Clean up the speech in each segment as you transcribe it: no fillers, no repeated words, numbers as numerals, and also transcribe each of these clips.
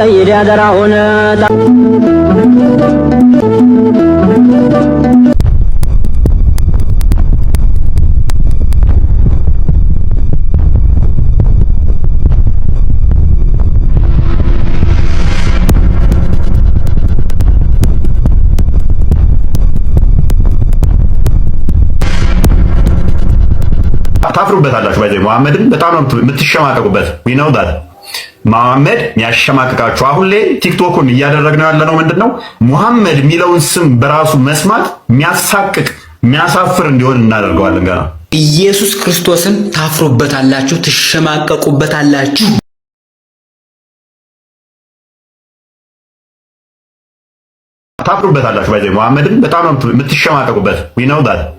ሰይድ ያደራሁን ታፍሩበታላችሁ። ባይዘ መሐመድን በጣም ነው የምትሸማቀቁበት። we know that መሐመድ የሚያሸማቅቃችሁ አሁን ላይ ቲክቶኩን እያደረግነው ያለነው ምንድነው? መሐመድ የሚለውን ስም በራሱ መስማት የሚያሳቅቅ የሚያሳፍር እንዲሆን እናደርገዋለን። ገና ኢየሱስ ክርስቶስን ታፍሩበታላችሁ፣ ትሸማቀቁበታላችሁ። ታፍሩበታላችሁ። ባይዘ መሐመድን በጣም ነው የምትሸማቀቁበት። we know that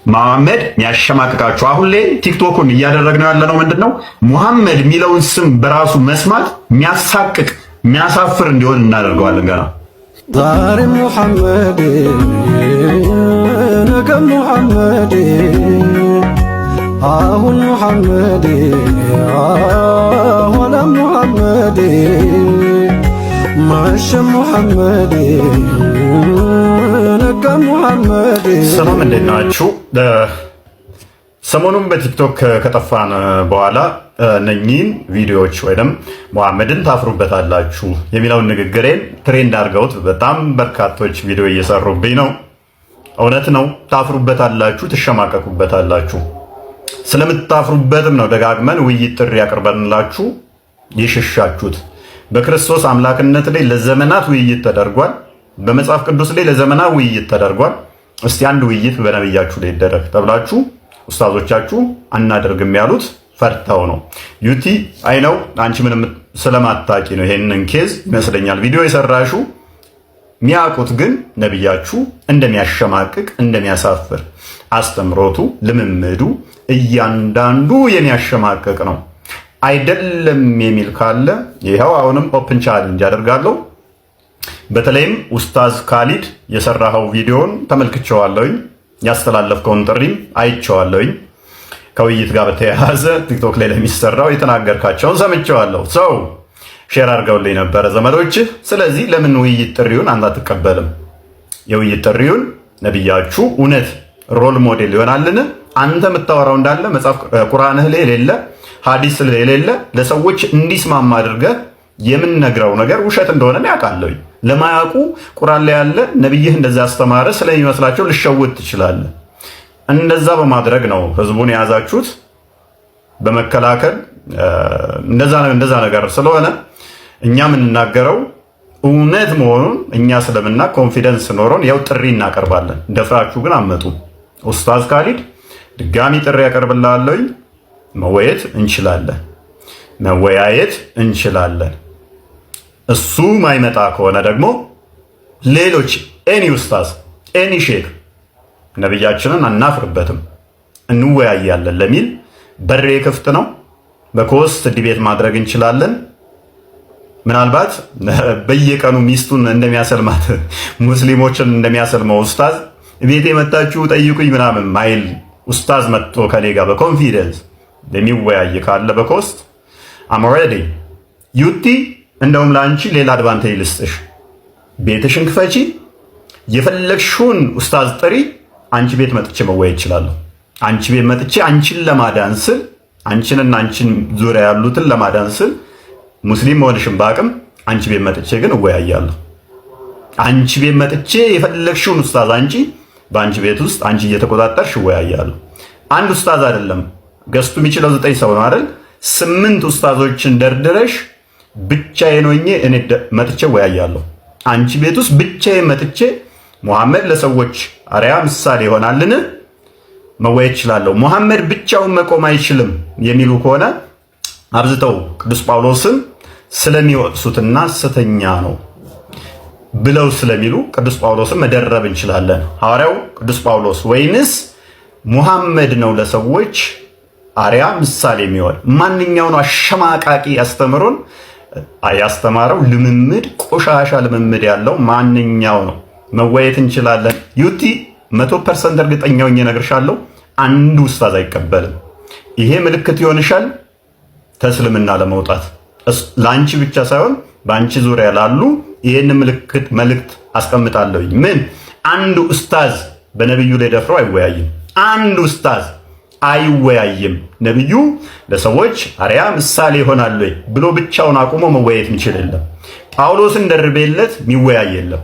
መሐመድ የሚያሸማቅቃችሁ አሁን ላይ ቲክቶኩን እያደረግነው ያለነው ምንድነው? መሐመድ የሚለውን ስም በራሱ መስማት የሚያሳቅቅ የሚያሳፍር እንዲሆን እናደርገዋለን። ገና ዛሬ ሙሐመድ ነገ ሙሐመድ አሁን ሙሐመድ ኋላ ሙሐመድ ማሸ ሙሐመድ ነገ ሙሐመድ። ሰላም እንዴት ናችሁ? ሰሞኑን በቲክቶክ ከጠፋን በኋላ እነኚህን ቪዲዮዎች ወይም መሐመድን ታፍሩበታላችሁ የሚለውን ንግግሬን ትሬንድ አድርገውት በጣም በርካቶች ቪዲዮ እየሰሩብኝ ነው። እውነት ነው፣ ታፍሩበታላችሁ፣ ትሸማቀቁበታላችሁ። ስለምታፍሩበትም ነው ደጋግመን ውይይት ጥሪ ያቀርበንላችሁ የሸሻችሁት። በክርስቶስ አምላክነት ላይ ለዘመናት ውይይት ተደርጓል። በመጽሐፍ ቅዱስ ላይ ለዘመናት ውይይት ተደርጓል። እስቲ አንድ ውይይት በነብያችሁ ላይ ይደረግ ተብላችሁ ኡስታዞቻችሁ አናደርግም ያሉት ፈርተው ነው። ዩቲ አይነው አንቺ ምንም ስለማታቂ ነው ይሄንን ኬዝ ይመስለኛል ቪዲዮ የሰራሹ። ሚያውቁት ግን ነብያችሁ እንደሚያሸማቅቅ እንደሚያሳፍር፣ አስተምሮቱ ልምምዱ እያንዳንዱ የሚያሸማቅቅ ነው አይደለም የሚል ካለ ይሄው አሁንም ኦፕን ቻሌንጅ አደርጋለሁ። በተለይም ኡስታዝ ካሊድ የሰራኸው ቪዲዮን ተመልክቼዋለሁኝ፣ ያስተላለፍከውን ጥሪም አይቼዋለሁኝ። ከውይይት ጋር በተያያዘ ቲክቶክ ላይ ለሚሰራው የተናገርካቸውን ሰምቼዋለሁ። ሰው ሼር አድርገውልኝ ነበረ ዘመዶችህ። ስለዚህ ለምን ውይይት ጥሪውን አንተ አትቀበልም? የውይይት ጥሪውን ነብያችሁ እውነት ሮል ሞዴል ይሆናልን? አንተ የምታወራው እንዳለ መጽሐፍ ቁርአንህ ላይ የሌለ ሐዲስ ላይ የሌለ ለሰዎች እንዲስማማ አድርገህ የምንነግረው ነገር ውሸት እንደሆነ ያውቃለሁ። ለማያውቁ ቁርአን ላይ ያለ ነብይህ እንደዛ አስተማረ ስለሚመስላቸው ልሸውት ትችላለህ። እንደዛ በማድረግ ነው ህዝቡን የያዛችሁት በመከላከል እንደዛ ነገር ስለሆነ እኛ የምንናገረው እውነት መሆኑን እኛ ስለምና ኮንፊደንስ ኖሮን ያው ጥሪ እናቀርባለን። ደፍራችሁ ግን አመጡ። ኡስታዝ ካሊድ ድጋሚ ጥሪ ያቀርብልሃለሁ። መወያየት እንችላለን። እሱ ማይመጣ ከሆነ ደግሞ ሌሎች ኤኒ ኡስታዝ ኤኒ ሼክ ነብያችንን አናፍርበትም እንወያያለን ለሚል በሬ ክፍት ነው። በኮስት ዲቤት ማድረግ እንችላለን። ምናልባት በየቀኑ ሚስቱን እንደሚያሰልማት ሙስሊሞችን እንደሚያሰልመው ኡስታዝ ቤቴ መጣችሁ ጠይቁኝ ምናምን ማይል ኡስታዝ መጥቶ ከኔ ጋር በኮንፊደንስ ለሚወያይ ካለ በኮስት አም ሬዲ። ዩቲ እንደውም ላንቺ ሌላ አድቫንቴጅ ልስጥሽ። ቤትሽን ክፈቺ፣ የፈለግሽውን ኡስታዝ ጥሪ። አንቺ ቤት መጥቼ መወያየት እችላለሁ። አንቺ ቤት መጥቼ አንቺን ለማዳን ስል አንቺንና አንቺን ዙሪያ ያሉትን ለማዳን ስል ሙስሊም መሆንሽን በአቅም አንቺ ቤት መጥቼ ግን እወያያለሁ። አንቺ ቤት መጥቼ የፈለግሽውን ኡስታዝ አንቺ በአንቺ ቤት ውስጥ አንቺ እየተቆጣጠርሽ እወያያለሁ። አንድ ኡስታዝ አይደለም ገስቱ የሚችለው 9 ሰው ነው አይደል? 8 ኡስታዞችን ደርድረሽ ብቻዬን ሆኜ እኔ መጥቼ እወያያለሁ። አንቺ ቤት ውስጥ ብቻዬን መጥቼ መሐመድ ለሰዎች አርያ ምሳሌ ይሆናልን መወያየት እችላለሁ። መሐመድ ብቻውን መቆም አይችልም የሚሉ ከሆነ አብዝተው ቅዱስ ጳውሎስን ስለሚወቅሱትና ሐሰተኛ ነው ብለው ስለሚሉ ቅዱስ ጳውሎስን መደረብ እንችላለን። ሐዋርያው ቅዱስ ጳውሎስ ወይንስ ሙሐመድ ነው ለሰዎች አርያ ምሳሌ የሚሆን? ማንኛው ነው አሸማቃቂ ያስተምሩን ያስተማረው ልምምድ ቆሻሻ ልምምድ ያለው ማንኛው ነው? መወያየት እንችላለን። ዩቲ 100% እርግጠኛ ሆኜ እነግርሻለሁ፣ አንዱ ኡስታዝ አይቀበልም። ይሄ ምልክት ይሆንሻል ተስልምና ለመውጣት ለአንቺ ብቻ ሳይሆን በአንቺ ዙሪያ ላሉ ይሄን መልእክት አስቀምጣለሁ። ምን አንዱ ኡስታዝ በነብዩ ላይ ደፍሮ አይወያይም። አንዱ ኡስታዝ አይወያይም። ነብዩ ለሰዎች አርያ ምሳሌ ይሆናል ወይ ብሎ ብቻውን አቁሞ መወያየት የሚችል የለም። ጳውሎስን ደርቤለት የሚወያይ የለም።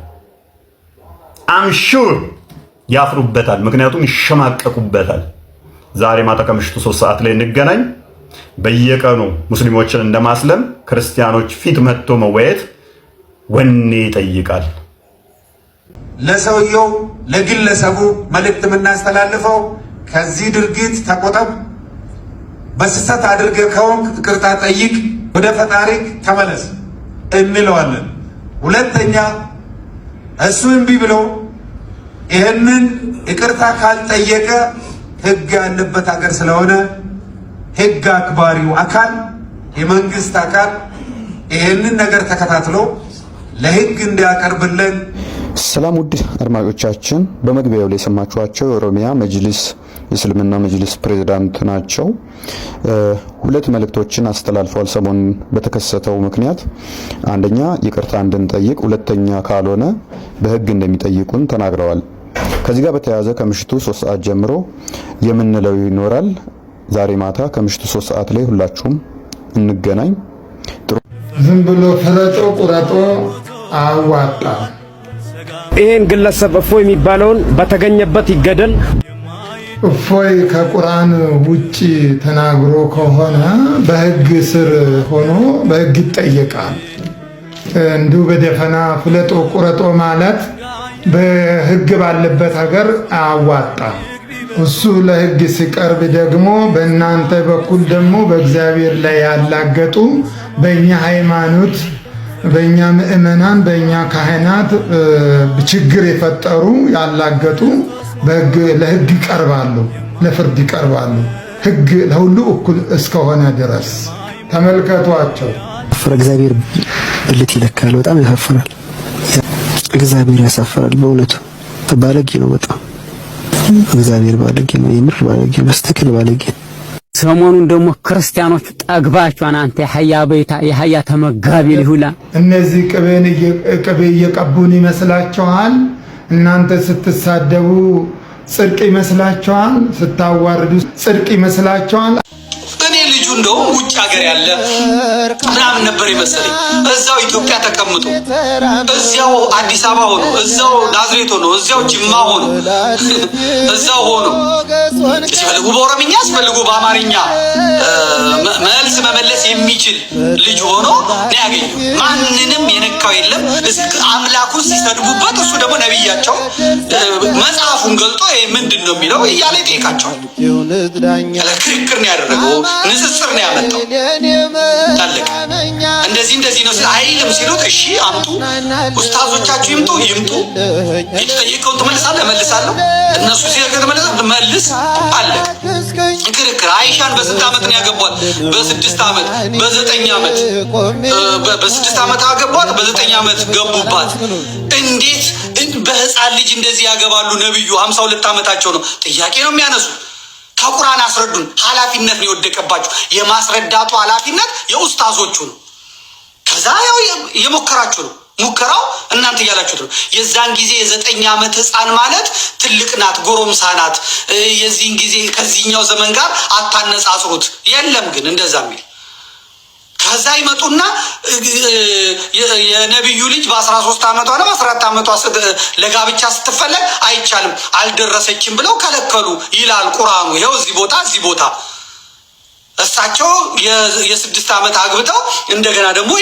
አምሹር ያፍሩበታል፣ ምክንያቱም ይሸማቀቁበታል። ዛሬ ማታ ከምሽቱ 3 ሰዓት ላይ እንገናኝ። በየቀኑ ሙስሊሞችን እንደማስለም ክርስቲያኖች ፊት መጥቶ መወያየት ወኔ ይጠይቃል። ለሰውየው ለግለሰቡ መልእክት የምናስተላልፈው ከዚህ ድርጊት ተቆጠብ፣ በስህተት አድርገህ ከሆንክ ይቅርታ ጠይቅ፣ ወደ ፈጣሪክ ተመለስ እንለዋለን። ሁለተኛ እሱ እምቢ ብሎ ይህንን ይቅርታ ካልጠየቀ ህግ ያለበት ሀገር ስለሆነ ህግ አክባሪው አካል የመንግስት አካል ይህንን ነገር ተከታትሎ ለህግ እንዲያቀርብልን። ሰላም ውድ አድማጮቻችን፣ በመግቢያው ላይ የሰማችኋቸው የኦሮሚያ መጅሊስ የእስልምና መጅሊስ ፕሬዝዳንት ናቸው። ሁለት መልእክቶችን አስተላልፈዋል። ሰሞኑን በተከሰተው ምክንያት አንደኛ ይቅርታ እንድንጠይቅ፣ ሁለተኛ ካልሆነ በህግ እንደሚጠይቁን ተናግረዋል። ከዚህ ጋር በተያያዘ ከምሽቱ 3 ሰዓት ጀምሮ የምንለው ይኖራል። ዛሬ ማታ ከምሽቱ 3 ሰዓት ላይ ሁላችሁም እንገናኝ። ዝም ብሎ ፍረጦ ቁረጦ አዋጣ። ይሄን ግለሰብ እፎይ የሚባለውን በተገኘበት ይገደል። እፎይ ከቁርአን ውጪ ተናግሮ ከሆነ በህግ ስር ሆኖ በህግ ይጠየቃል። እንዲሁ በደፈና ፍለጦ ቁረጦ ማለት በህግ ባለበት ሀገር አዋጣ። እሱ ለህግ ሲቀርብ ደግሞ በእናንተ በኩል ደግሞ በእግዚአብሔር ላይ ያላገጡ በእኛ ሃይማኖት በእኛ ምእመናን በእኛ ካህናት ችግር የፈጠሩ ያላገጡ ለህግ ይቀርባሉ፣ ለፍርድ ይቀርባሉ። ህግ ለሁሉ እኩል እስከሆነ ድረስ ተመልከቷቸው። እግዚአብሔር ብልት ይለካል። በጣም ያሳፍራል። እግዚአብሔር ያሳፍራል። በእውነቱ ባለጌ ነው። በጣም እግዚአብሔር ባለጌ ነው። የምር ባለጌ፣ በስተክል ባለጌ። ሰሞኑን ደግሞ ክርስቲያኖች ጠግባቸዋን አንተ የሀያ ተመጋቢ ሊሁላ እነዚህ ቅቤ እየቀቡን ይመስላችኋል? እናንተ ስትሳደቡ ጽድቅ ይመስላችኋል? ስታዋርዱ ጽድቅ ይመስላችኋል? እኔ ልጁ እንደውም ውጭ ሀገር ያለ ምናምን ነበር ይመስለኝ። እዛው ኢትዮጵያ ተቀምጦ እዛው አዲስ አበባ ሆኖ እዛው ናዝሬት ሆኖ እዛው ጅማ ሆኖ እዛው ሆኖ ሲፈልጉ በኦሮምኛ ሲፈልጉ በአማርኛ መልስ መመለስ የሚችል ልጅ ሆኖ ነው ያገኘው። ማንንም የነካው የለም። አምላኩን ሲሰድቡበት እሱ ደግሞ ነብያቸው መጽሐፉን ገልጦ ይሄ ምንድነው የሚለው እያለ ይጠይቃቸዋል። ያለ ክርክር ነው ያደረገው። ንጽጽር ነው ያመጣው። ታለቀ። እንደዚህ ነው አይልም ሲሉት እሺ አምጡ፣ ኡስታዞቻችሁ ይምጡ፣ የተጠየቀውን ትመልሳለህ፣ እመልሳለሁ። እነሱ ሲገር መልስ አለ። ክርክር አይሻን በስንት ዓመት ነው ያገቧት? በ6 ዓመት፣ በ9 ዓመት፣ በ6 ዓመት አገቧት፣ በ9 ዓመት ገቡባት። እንዴት በህፃን ልጅ እንደዚህ ያገባሉ? ነብዩ 52 ዓመታቸው ነው። ጥያቄ ነው የሚያነሱ። ከቁርአን አስረዱን። ኃላፊነት ነው የወደቀባችሁ። የማስረዳቱ ኃላፊነት የኡስታዞቹ ነው። ከዛ ያው የሞከራችሁ ነው። ሙከራው እናንተ ያላችሁት ነው። የዛን ጊዜ የ9 ዓመት ህፃን ማለት ትልቅ ናት፣ ጎረምሳ ናት። የዚህን ጊዜ ከዚህኛው ዘመን ጋር አታነጻጽሩት። የለም ግን እንደዛ የሚል ከዛ ይመጡና የነብዩ ልጅ በ13 ዓመቷ ነው በ14 ዓመቷ ለጋብቻ ስትፈለግ አይቻልም አልደረሰችም ብለው ከለከሉ ይላል ቁርአኑ። ይሄው እዚህ ቦታ እሳቸው የ6 ዓመት አግብተው እንደገና ደግሞ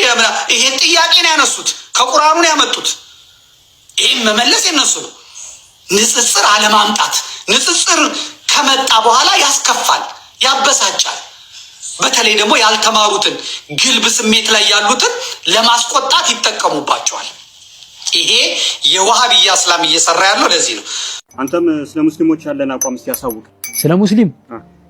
ይሄን ጥያቄ ነው ያነሱት። ከቁርአኑ ነው ያመጡት። ይሄን መመለስ የነሱ ነው። ንጽጽር አለማምጣት። ንጽጽር ከመጣ በኋላ ያስከፋል፣ ያበሳጫል። በተለይ ደግሞ ያልተማሩትን ግልብ ስሜት ላይ ያሉትን ለማስቆጣት ይጠቀሙባቸዋል። ይሄ የዋሃብያ እስላም እየሰራ ያለው ለዚህ ነው። አንተም ስለ ሙስሊሞች ያለን አቋም እስቲ ያሳውቅ። ስለ ሙስሊም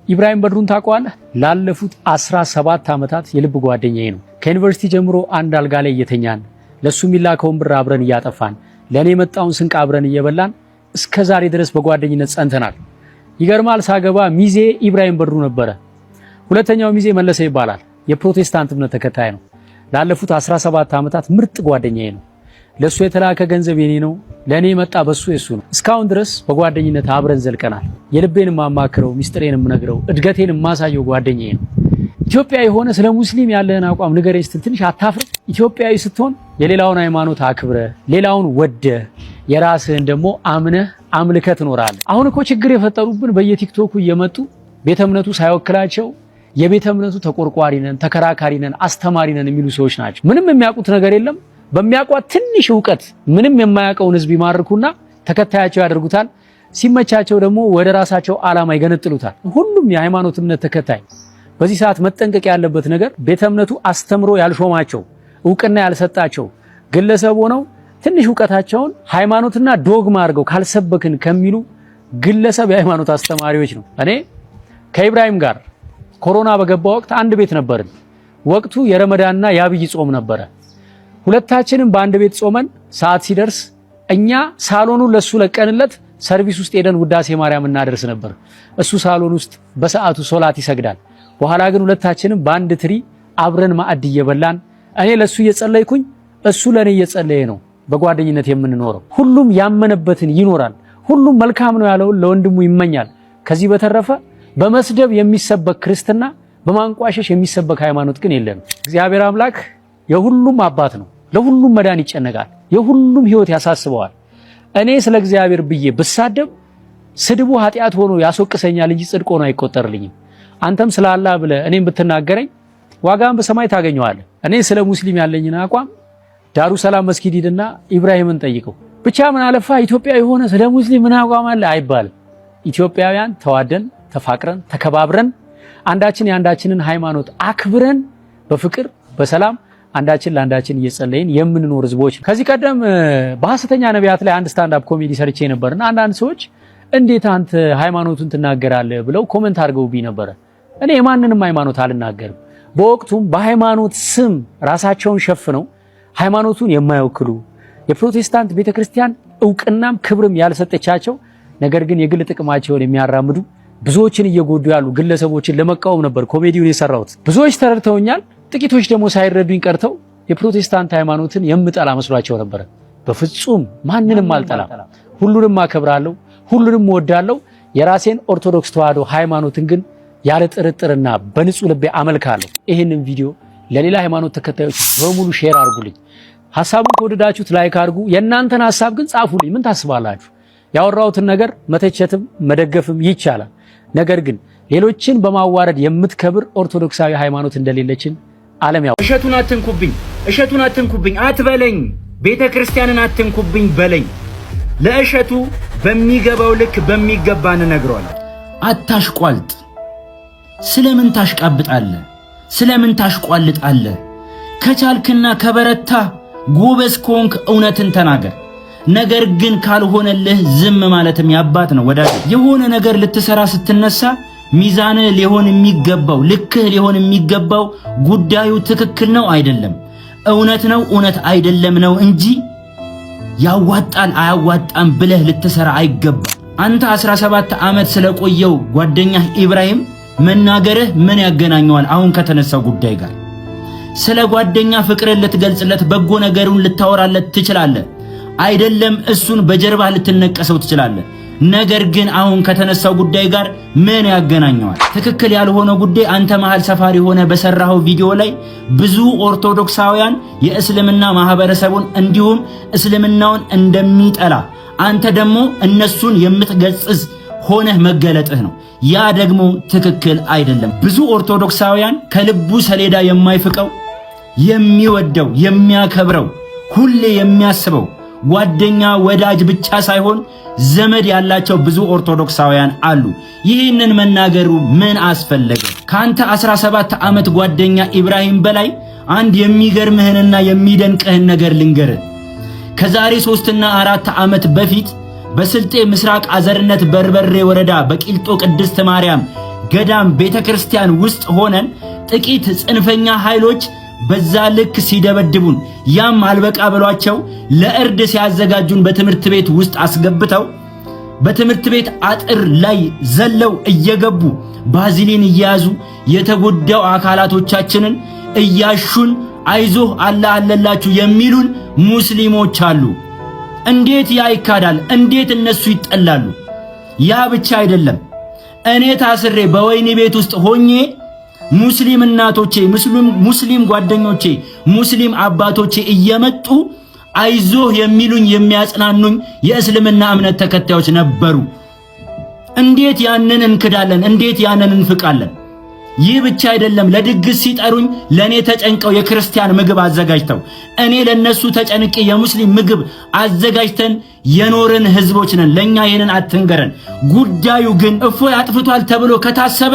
ኢብራሂም በድሩን ታውቀዋለህ? ላለፉት 17 ዓመታት የልብ ጓደኛዬ ነው። ከዩኒቨርሲቲ ጀምሮ አንድ አልጋ ላይ እየተኛን ለሱ የሚላከውን ብር አብረን እያጠፋን ለኔ የመጣውን ስንቅ አብረን እየበላን እስከ ዛሬ ድረስ በጓደኝነት ጸንተናል። ይገርማል። ሳገባ ሚዜ ኢብራሂም በድሩ ነበረ። ሁለተኛው ሚዜ መለሰ ይባላል። የፕሮቴስታንት እምነት ተከታይ ነው። ላለፉት 17 ዓመታት ምርጥ ጓደኛዬ ነው። ለሱ የተላከ ገንዘብ የኔ ነው፣ ለኔ መጣ በሱ የሱ ነው። እስካሁን ድረስ በጓደኝነት አብረን ዘልቀናል። የልቤን ማማክረው፣ ሚስጥሬን ምነግረው፣ እድገቴን ማሳየው ጓደኛዬ ነው። ኢትዮጵያዊ ሆነ ስለ ሙስሊም ያለህን አቋም ንገረኝ ስትል ትንሽ አታፍርም? ኢትዮጵያዊ ስትሆን የሌላውን ሃይማኖት አክብረ ሌላውን ወደ የራስህን ደግሞ አምነህ አምልከህ ትኖራለህ። አሁን እኮ ችግር የፈጠሩብን በየቲክቶኩ እየመጡ ቤተ እምነቱ ሳይወክላቸው የቤተ እምነቱ ተቆርቋሪ ነን፣ ተከራካሪ ነን፣ አስተማሪ ነን የሚሉ ሰዎች ናቸው። ምንም የሚያውቁት ነገር የለም። በሚያውቋት ትንሽ ዕውቀት ምንም የማያውቀውን ህዝብ ይማርኩና ተከታያቸው ያደርጉታል። ሲመቻቸው ደግሞ ወደ ራሳቸው ዓላማ ይገነጥሉታል። ሁሉም የሃይማኖት እምነት ተከታይ በዚህ ሰዓት መጠንቀቅ ያለበት ነገር ቤተ እምነቱ አስተምሮ ያልሾማቸው ዕውቅና ያልሰጣቸው ግለሰብ ሆነው ትንሽ ዕውቀታቸውን ሃይማኖትና ዶግማ አድርገው ካልሰበክን ከሚሉ ግለሰብ የሃይማኖት አስተማሪዎች ነው። እኔ ከኢብራሂም ጋር ኮሮና በገባ ወቅት አንድ ቤት ነበርን። ወቅቱ የረመዳንና የአብይ ጾም ነበረ። ሁለታችንም በአንድ ቤት ጾመን ሰዓት ሲደርስ እኛ ሳሎኑን ለሱ ለቀንለት ሰርቪስ ውስጥ ሄደን ውዳሴ ማርያም እናደርስ ነበር። እሱ ሳሎን ውስጥ በሰዓቱ ሶላት ይሰግዳል። በኋላ ግን ሁለታችንም በአንድ ትሪ አብረን ማዕድ እየበላን እኔ ለሱ እየጸለይኩኝ እሱ ለኔ እየጸለየ ነው በጓደኝነት የምንኖረው። ሁሉም ያመነበትን ይኖራል። ሁሉም መልካም ነው ያለውን ለወንድሙ ይመኛል። ከዚህ በተረፈ በመስደብ የሚሰበክ ክርስትና፣ በማንቋሸሽ የሚሰበክ ሃይማኖት ግን የለም። እግዚአብሔር አምላክ የሁሉም አባት ነው። ለሁሉም መዳን ይጨነቃል። የሁሉም ህይወት ያሳስበዋል። እኔ ስለ እግዚአብሔር ብዬ ብሳደብ ስድቡ ኃጢአት ሆኖ ያስወቅሰኛል እንጂ ጽድቅ ሆኖ አይቆጠርልኝም። አንተም ስለ አላህ ብለህ እኔም ብትናገረኝ ዋጋን በሰማይ ታገኘዋለህ። እኔ ስለ ሙስሊም ያለኝን አቋም ዳሩ ሰላም መስጊድ ሂድና ኢብራሂምን ጠይቀው። ብቻ ምን አለፋ ኢትዮጵያዊ ሆነ ስለ ሙስሊም ምን አቋም አለ አይባልም። ኢትዮጵያውያን ተዋደን ተፋቅረን ተከባብረን አንዳችን የአንዳችንን ሃይማኖት አክብረን በፍቅር በሰላም አንዳችን ለአንዳችን እየጸለይን የምንኖር ህዝቦች። ከዚህ ቀደም በሐሰተኛ ነቢያት ላይ አንድ ስታንድ አፕ ኮሜዲ ሰርቼ ነበርና አንዳንድ ሰዎች እንዴት አንተ ሃይማኖቱን ትናገራለህ ብለው ኮሜንት አድርገውብኝ ነበር። እኔ የማንንም ሃይማኖት አልናገርም። በወቅቱም በሃይማኖት ስም ራሳቸውን ሸፍነው ሃይማኖቱን የማይወክሉ የፕሮቴስታንት ቤተክርስቲያን ዕውቅናም ክብርም ያልሰጠቻቸው ነገር ግን የግል ጥቅማቸውን የሚያራምዱ ብዙዎችን እየጎዱ ያሉ ግለሰቦችን ለመቃወም ነበር ኮሜዲውን የሰራሁት። ብዙዎች ተረድተውኛል። ጥቂቶች ደግሞ ሳይረዱኝ ቀርተው የፕሮቴስታንት ሃይማኖትን የምጠላ መስሏቸው ነበር። በፍጹም ማንንም አልጠላም። ሁሉንም አከብራለሁ፣ ሁሉንም እወዳለሁ። የራሴን ኦርቶዶክስ ተዋህዶ ሃይማኖትን ግን ያለ ጥርጥርና በንጹህ ልቤ አመልካለሁ። ይሄንን ቪዲዮ ለሌላ ሃይማኖት ተከታዮች በሙሉ ሼር አድርጉልኝ። ሐሳቡን ከወደዳችሁት ላይክ አድርጉ። የእናንተን ሐሳብ ግን ጻፉልኝ። ምን ታስባላችሁ? ያወራሁትን ነገር መተቸትም መደገፍም ይቻላል። ነገር ግን ሌሎችን በማዋረድ የምትከብር ኦርቶዶክሳዊ ሃይማኖት እንደሌለችን ዓለም ያው። እሸቱን አትንኩብኝ አትበለኝ፣ ቤተ ክርስቲያንን አትንኩብኝ በለኝ። ለእሸቱ በሚገባው ልክ በሚገባ እንነግረዋለን። አታሽቋልጥ። ስለምን ታሽቃብጣለህ? ስለምን ታሽቋልጣለህ? ከቻልክና ከበረታ ጎበዝ ከሆንክ እውነትን ተናገር። ነገር ግን ካልሆነልህ ዝም ማለትም ያባት ነው ወዳጅ። የሆነ ነገር ልትሰራ ስትነሳ ሚዛን ሊሆን የሚገባው ልክህ ሊሆን የሚገባው ጉዳዩ ትክክል ነው አይደለም፣ እውነት ነው እውነት አይደለም ነው እንጂ ያዋጣል አያዋጣም ብለህ ልትሰራ አይገባ። አንተ 17 ዓመት ስለቆየው ጓደኛህ ኢብራሂም መናገርህ ምን ያገናኘዋል አሁን ከተነሳው ጉዳይ ጋር? ስለ ጓደኛ ፍቅርን ልትገልጽለት በጎ ነገሩን ልታወራለት ትችላለህ። አይደለም እሱን በጀርባህ ልትነቀሰው ትችላለህ። ነገር ግን አሁን ከተነሳው ጉዳይ ጋር ምን ያገናኘዋል? ትክክል ያልሆነ ጉዳይ አንተ መሃል ሰፋሪ ሆነ በሰራው ቪዲዮ ላይ ብዙ ኦርቶዶክሳውያን የእስልምና ማህበረሰቡን እንዲሁም እስልምናውን እንደሚጠላ አንተ ደግሞ እነሱን የምትገጽዝ ሆነህ መገለጥህ ነው። ያ ደግሞ ትክክል አይደለም። ብዙ ኦርቶዶክሳውያን ከልቡ ሰሌዳ የማይፍቀው የሚወደው የሚያከብረው ሁሌ የሚያስበው ጓደኛ ወዳጅ ብቻ ሳይሆን ዘመድ ያላቸው ብዙ ኦርቶዶክሳውያን አሉ። ይህንን መናገሩ ምን አስፈለገ? ካንተ 17 ዓመት ጓደኛ ኢብራሂም በላይ አንድ የሚገርምህንና የሚደንቅህን ነገር ልንገርህ። ከዛሬ 3 እና 4 ዓመት በፊት በስልጤ ምስራቅ አዘርነት በርበሬ ወረዳ በቂልጦ ቅድስት ማርያም ገዳም ቤተክርስቲያን ውስጥ ሆነን ጥቂት ጽንፈኛ ኃይሎች በዛ ልክ ሲደበድቡን ያም አልበቃ ብሏቸው ለእርድ ሲያዘጋጁን በትምህርት ቤት ውስጥ አስገብተው በትምህርት ቤት አጥር ላይ ዘለው እየገቡ ባዚሊን እያያዙ የተጎዳው አካላቶቻችንን እያሹን አይዞህ አላህ አለላችሁ የሚሉን ሙስሊሞች አሉ። እንዴት ያ ይካዳል? እንዴት እነሱ ይጠላሉ? ያ ብቻ አይደለም። እኔ ታስሬ በወይኒ ቤት ውስጥ ሆኜ ሙስሊም እናቶቼ፣ ሙስሊም ጓደኞቼ፣ ሙስሊም አባቶቼ እየመጡ አይዞህ የሚሉኝ የሚያጽናኑኝ የእስልምና እምነት ተከታዮች ነበሩ። እንዴት ያንን እንክዳለን? እንዴት ያንን እንፍቃለን? ይህ ብቻ አይደለም። ለድግስ ሲጠሩኝ ለኔ ተጨንቀው የክርስቲያን ምግብ አዘጋጅተው እኔ ለነሱ ተጨንቄ የሙስሊም ምግብ አዘጋጅተን የኖርን ህዝቦች ነን። ለኛ ይሄንን አትንገረን። ጉዳዩ ግን እፎይ አጥፍቷል ተብሎ ከታሰበ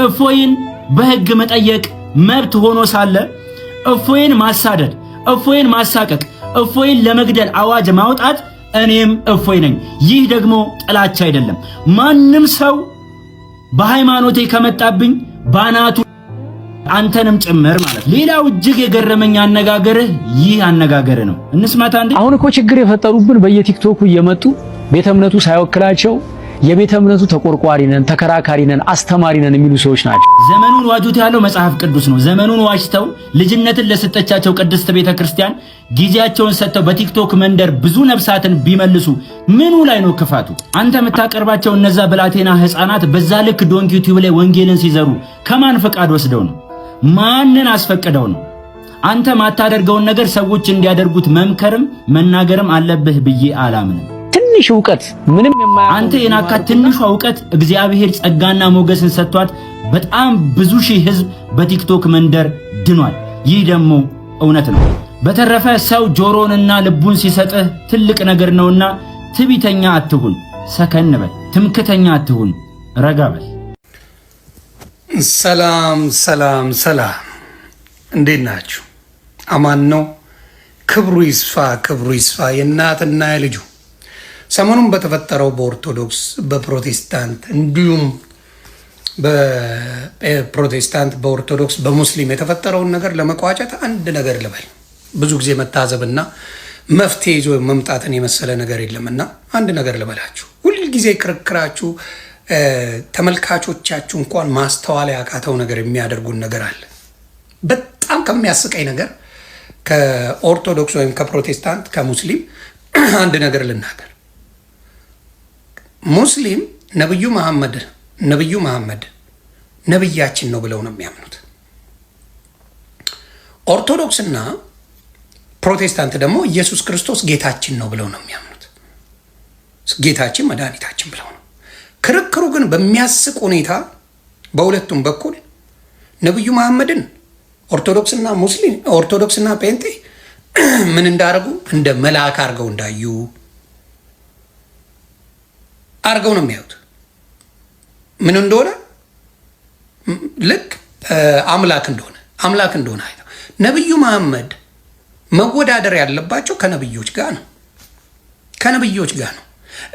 እፎይን በህግ መጠየቅ መብት ሆኖ ሳለ እፎይን ማሳደድ፣ እፎይን ማሳቀቅ፣ እፎይን ለመግደል አዋጅ ማውጣት እኔም እፎይ ነኝ። ይህ ደግሞ ጥላቻ አይደለም። ማንም ሰው በሃይማኖቴ ከመጣብኝ ባናቱ አንተንም ጭምር ማለት። ሌላው እጅግ የገረመኝ አነጋገርህ ይህ አነጋገር ነው። እንስማታ እንዴ። አሁን እኮ ችግር የፈጠሩብን በየቲክቶኩ እየመጡ ቤተ እምነቱ ሳይወክላቸው የቤተ እምነቱ ተቆርቋሪ ነን፣ ተከራካሪ ነን፣ አስተማሪ ነን የሚሉ ሰዎች ናቸው። ዘመኑን ዋጁት ያለው መጽሐፍ ቅዱስ ነው። ዘመኑን ዋጅተው ልጅነትን ለሰጠቻቸው ቅድስት ቤተ ክርስቲያን ጊዜያቸውን ሰጥተው በቲክቶክ መንደር ብዙ ነፍሳትን ቢመልሱ ምኑ ላይ ነው ክፋቱ? አንተ የምታቀርባቸው እነዛ ብላቴና ህፃናት በዛ ልክ ዶንት ዩቲዩብ ላይ ወንጌልን ሲዘሩ ከማን ፈቃድ ወስደው ነው? ማንን አስፈቅደው ነው? አንተ ማታደርገውን ነገር ሰዎች እንዲያደርጉት መምከርም መናገርም አለብህ ብዬ አላምንም። ትንሽ ዕውቀት ምንም አንተ የናካት ትንሿ ዕውቀት እግዚአብሔር ጸጋና ሞገስን ሰጥቷት በጣም ብዙ ሺህ ህዝብ በቲክቶክ መንደር ድኗል። ይህ ደግሞ እውነት ነው። በተረፈ ሰው ጆሮንና ልቡን ሲሰጥህ ትልቅ ነገር ነውና ትቢተኛ አትሁን፣ ሰከን በል። ትምክተኛ አትሁን፣ ረጋ በል። ሰላም ሰላም ሰላም፣ እንዴት ናችሁ? አማን ነው? ክብሩ ይስፋ ክብሩ ይስፋ የእናትና የልጁ። ሰሞኑን በተፈጠረው በኦርቶዶክስ በፕሮቴስታንት እንዲሁም በፕሮቴስታንት በኦርቶዶክስ በሙስሊም የተፈጠረውን ነገር ለመቋጨት አንድ ነገር ልበል። ብዙ ጊዜ መታዘብና መፍትሄ ይዞ መምጣትን የመሰለ ነገር የለምና አንድ ነገር ልበላችሁ። ሁልጊዜ ክርክራችሁ ተመልካቾቻችሁ እንኳን ማስተዋል ያቃተው ነገር የሚያደርጉን ነገር አለ። በጣም ከሚያስቀኝ ነገር ከኦርቶዶክስ ወይም ከፕሮቴስታንት ከሙስሊም አንድ ነገር ልናገር። ሙስሊም ነብዩ መሐመድ ነብያችን ነው ብለው ነው የሚያምኑት። ኦርቶዶክስና ፕሮቴስታንት ደግሞ ኢየሱስ ክርስቶስ ጌታችን ነው ብለው ነው የሚያምኑት። ጌታችን መድኃኒታችን ብለው ነው። ክርክሩ ግን በሚያስቅ ሁኔታ በሁለቱም በኩል ነብዩ መሐመድን ኦርቶዶክስና ጴንጤ ምን እንዳደረጉ እንደ መልአክ አርገው እንዳዩ አርገው ነው የሚያዩት። ምን እንደሆነ ልክ አምላክ እንደሆነ አይተው። ነብዩ መሐመድ መወዳደር ያለባቸው ከነብዮች ጋር ነው።